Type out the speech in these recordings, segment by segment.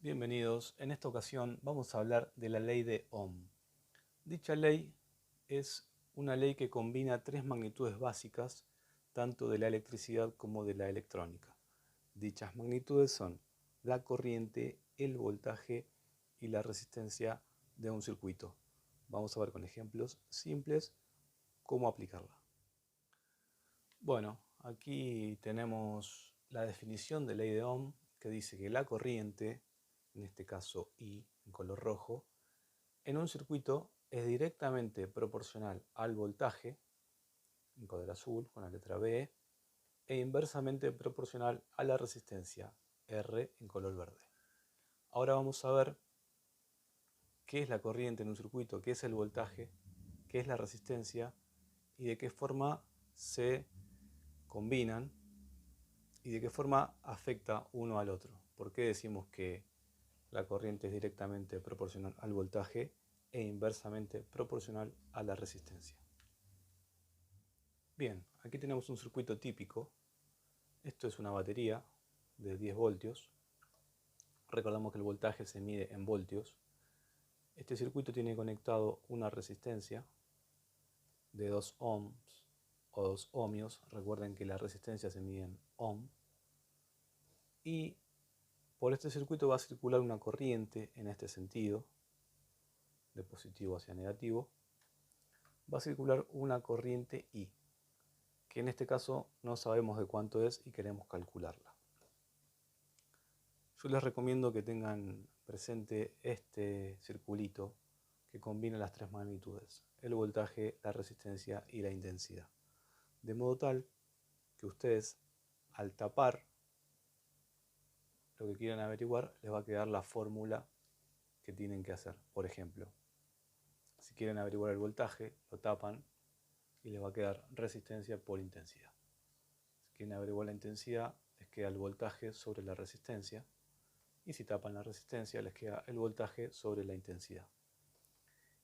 Bienvenidos. En esta ocasión vamos a hablar de la ley de Ohm. Dicha ley es una ley que combina tres magnitudes básicas, tanto de la electricidad como de la electrónica. Dichas magnitudes son la corriente, el voltaje y la resistencia de un circuito. Vamos a ver con ejemplos simples cómo aplicarla. Bueno, aquí tenemos la definición de ley de Ohm, que dice que la corriente, en este caso I en color rojo, en un circuito es directamente proporcional al voltaje, en color azul con la letra B, e inversamente proporcional a la resistencia, R en color verde. Ahora vamos a ver qué es la corriente en un circuito, qué es el voltaje, qué es la resistencia y de qué forma se combinan y de qué forma afecta uno al otro. ¿Por qué decimos que la corriente es directamente proporcional al voltaje e inversamente proporcional a la resistencia? Bien, aquí tenemos un circuito típico. Esto es una batería de 10 voltios. Recordamos que el voltaje se mide en voltios. Este circuito tiene conectado una resistencia de 2 ohms o 2 ohmios. Recuerden que la resistencia se mide en ohm. Y por este circuito va a circular una corriente en este sentido, de positivo hacia negativo. Va a circular una corriente I, que en este caso no sabemos de cuánto es y queremos calcularla. Yo les recomiendo que tengan presente este circulito que combina las tres magnitudes, el voltaje, la resistencia y la intensidad. De modo tal que ustedes, al tapar lo que quieran averiguar, les va a quedar la fórmula que tienen que hacer. Por ejemplo, si quieren averiguar el voltaje, lo tapan y les va a quedar resistencia por intensidad. Si quieren averiguar la intensidad, les queda el voltaje sobre la resistencia. Y si tapan la resistencia, les queda el voltaje sobre la intensidad.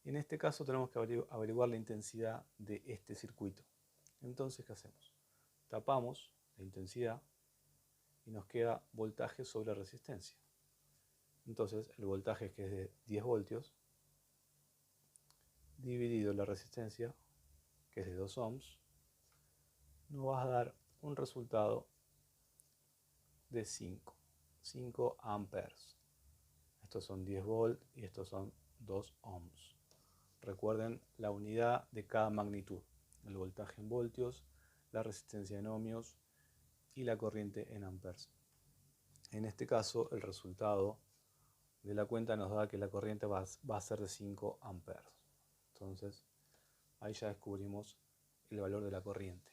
Y en este caso tenemos que averiguar la intensidad de este circuito. Entonces, ¿qué hacemos? Tapamos la intensidad y nos queda voltaje sobre resistencia. Entonces, el voltaje, que es de 10 voltios, dividido la resistencia, que es de 2 ohms, nos va a dar un resultado de 5 amperes. Estos son 10 volts y estos son 2 ohms. Recuerden la unidad de cada magnitud, el voltaje en voltios, la resistencia en ohmios y la corriente en amperes. En este caso, el resultado de la cuenta nos da que la corriente va a ser de 5 amperes. Entonces, ahí ya descubrimos el valor de la corriente.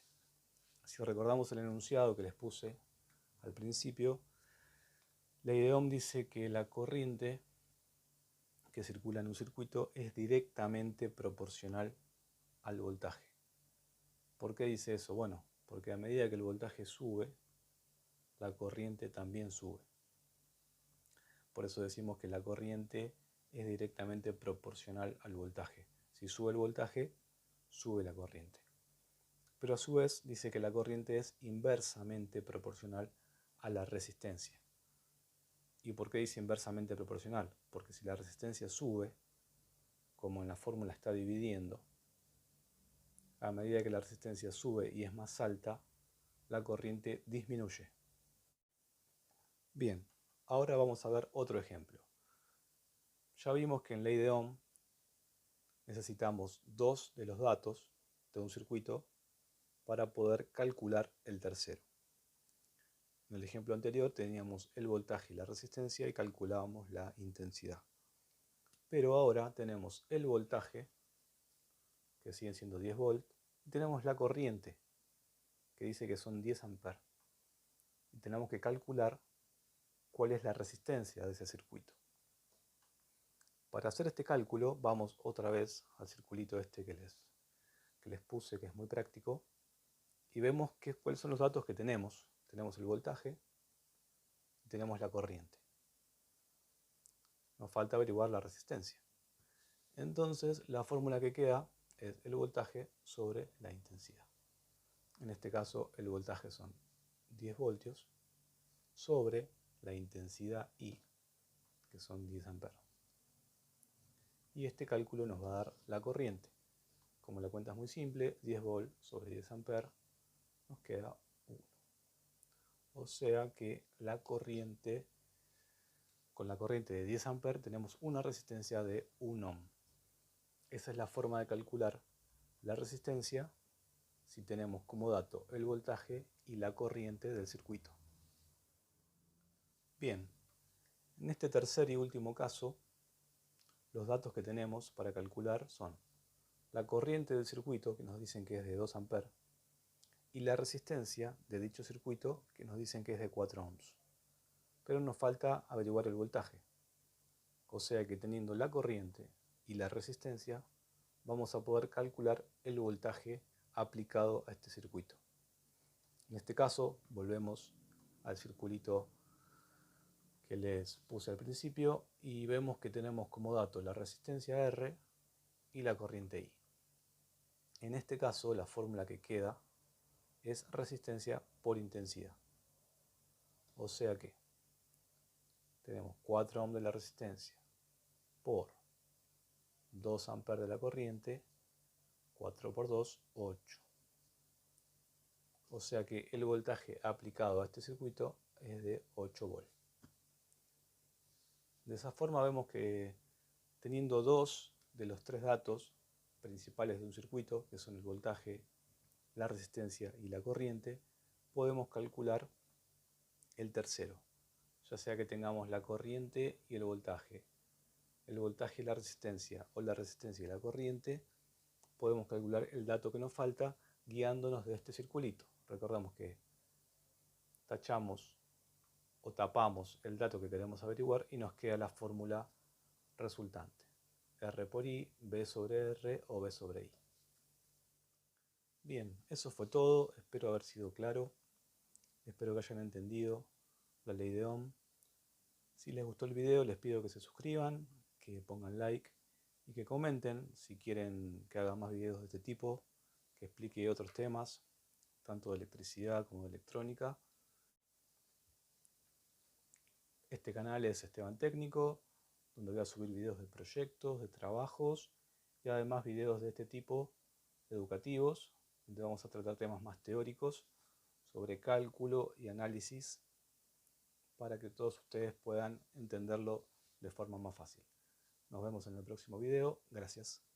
Si recordamos el enunciado que les puse al principio, la ley de Ohm dice que la corriente que circula en un circuito es directamente proporcional al voltaje. ¿Por qué dice eso? Bueno, porque a medida que el voltaje sube, la corriente también sube. Por eso decimos que la corriente es directamente proporcional al voltaje. Si sube el voltaje, sube la corriente. Pero a su vez dice que la corriente es inversamente proporcional a la resistencia. ¿Y por qué dice inversamente proporcional? Porque si la resistencia sube, como en la fórmula está dividiendo, a medida que la resistencia sube y es más alta, la corriente disminuye. Bien, ahora vamos a ver otro ejemplo. Ya vimos que en ley de Ohm necesitamos dos de los datos de un circuito para poder calcular el tercero. En el ejemplo anterior teníamos el voltaje y la resistencia y calculábamos la intensidad. Pero ahora tenemos el voltaje, que siguen siendo 10 volts, y tenemos la corriente, que dice que son 10 amperes. Y tenemos que calcular cuál es la resistencia de ese circuito. Para hacer este cálculo vamos otra vez al circulito este que les puse, que es muy práctico, y vemos cuáles son los datos que tenemos. Tenemos el voltaje y tenemos la corriente. Nos falta averiguar la resistencia. Entonces la fórmula que queda es el voltaje sobre la intensidad. En este caso el voltaje son 10 voltios sobre la intensidad I. que son 10 amperes. Y este cálculo nos va a dar la corriente. Como la cuenta es muy simple, 10 volts sobre 10 amperes nos queda 1. O sea que con la corriente de 10 amperes tenemos una resistencia de 1 ohm. Esa es la forma de calcular la resistencia si tenemos como dato el voltaje y la corriente del circuito. Bien, en este tercer y último caso, los datos que tenemos para calcular son la corriente del circuito, que nos dicen que es de 2 amperes, y la resistencia de dicho circuito, que nos dicen que es de 4 ohms. Pero nos falta averiguar el voltaje. O sea que teniendo la corriente y la resistencia, vamos a poder calcular el voltaje aplicado a este circuito. En este caso, volvemos al circulito que les puse al principio y vemos que tenemos como dato la resistencia R y la corriente I. En este caso, la fórmula que queda es resistencia por intensidad. O sea que tenemos 4 ohms de la resistencia por 2 amperes de la corriente, 4 por 2, 8. O sea que el voltaje aplicado a este circuito es de 8 volts. De esa forma vemos que teniendo dos de los tres datos principales de un circuito, que son el voltaje, la resistencia y la corriente, podemos calcular el tercero, ya sea que tengamos la corriente y el voltaje y la resistencia, o la resistencia y la corriente, podemos calcular el dato que nos falta guiándonos de este circulito. Recordamos que tachamos o tapamos el dato que queremos averiguar y nos queda la fórmula resultante. R por I, B sobre R o B sobre I. Bien, eso fue todo. Espero haber sido claro. Espero que hayan entendido la ley de Ohm. Si les gustó el video, les pido que se suscriban, que pongan like y que comenten si quieren que haga más videos de este tipo, que explique otros temas, tanto de electricidad como de electrónica. Este canal es Esteban Técnico, donde voy a subir videos de proyectos, de trabajos y además videos de este tipo educativos, donde vamos a tratar temas más teóricos sobre cálculo y análisis para que todos ustedes puedan entenderlo de forma más fácil. Nos vemos en el próximo video. Gracias.